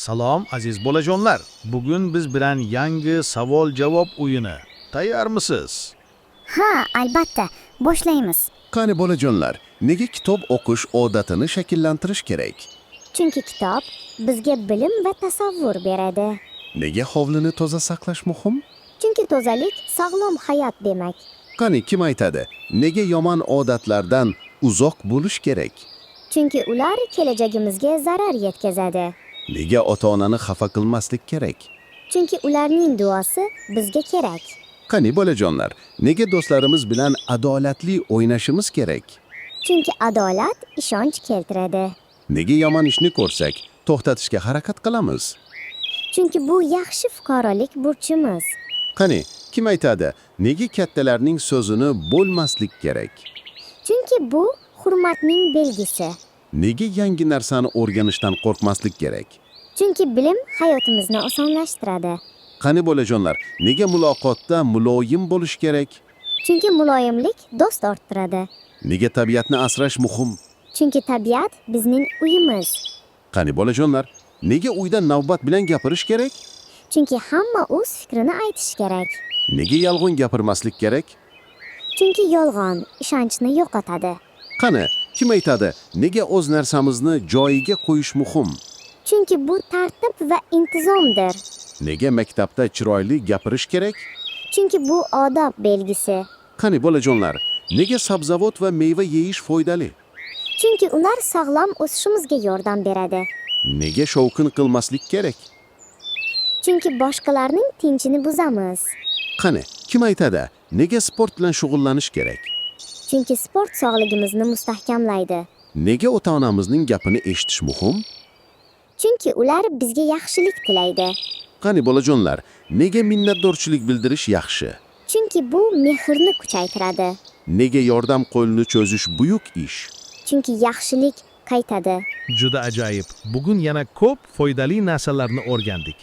Salom aziz bolajonlar. Bugun biz bilan yangi savol-javob o'yini. Tayyormisiz? Ha, albatta. Boshlaymiz. Qani bolajonlar, nega kitob o'qish odatini shakllantirish kerak? Chunki kitob bizga bilim va tasavvur beradi. Nega hovlini toza saqlash muhim? Chunki tozalik sog'lom hayot demak. Qani kim aytadi? Nega yomon odatlardan uzoq bo'lish kerak? Chunki ular kelajagimizga zarar yetkazadi. Nega ota-onani xafa qilmaslik kerak? Chunki ularning duosi bizga kerak. Qani bolajonlar, nega do'stlarimiz bilan adolatli o'ynashimiz kerak? Chunki adolat ishonch keltiradi. Nega yomon ishni ko'rsak, to'xtatishga harakat qilamiz? Chunki bu yaxshi fuqarolik burchimiz. Qani, kim aytadi? Nega kattalarning so'zini bo'lmaslik kerak? Chunki bu hurmatning belgisi. Nega yangi narsani o'rganishdan qo'rqmaslik kerak? Chunki bilim hayotimizni osonlashtiradi. Qani bolajonlar, nega muloqotda muloyim bo'lish kerak? Chunki muloyimlik do'st orttiradi. Nega tabiatni asrash muhim? Chunki tabiat bizning uyimiz. Qani bolajonlar, nega uyda navbat bilan gapirish kerak? Chunki hamma o'z fikrini aytish kerak. Nega yolg'on gapirmaslik kerak? Chunki yolg'on ishonchni yo'qotadi. Qani, kim aytadi? Nega o'z narsamizni joyiga qo'yish muhim? Chunki bu tartib va intizomdir. Nega maktabda chiroyli gapirish kerak? Chunki bu odob belgisi. Qani bolajonlar, nega sabzavot va meva yeyish foydali? Chunki ular sog'lom o'sishimizga yordam beradi. Nega shovqin qilmaslik kerak? Chunki boshqalarning tinchini buzamiz. Qani, kim aytadi? Nega sport bilan shug'ullanish kerak? Chunki sport sog'ligimizni mustahkamlaydi. Nega ota-onamizning gapini eshitish muhim? Chunki ular bizga yaxshilik tilaydi. Qani bolajonlar, nega minnatdorchilik bildirish yaxshi? Chunki bu mehrni kuchaytiradi. Nega yordam qo'lini cho'zish buyuk ish? Chunki yaxshilik qaytadi. Juda ajoyib. Bugun yana ko'p foydali narsalarni o'rgandik.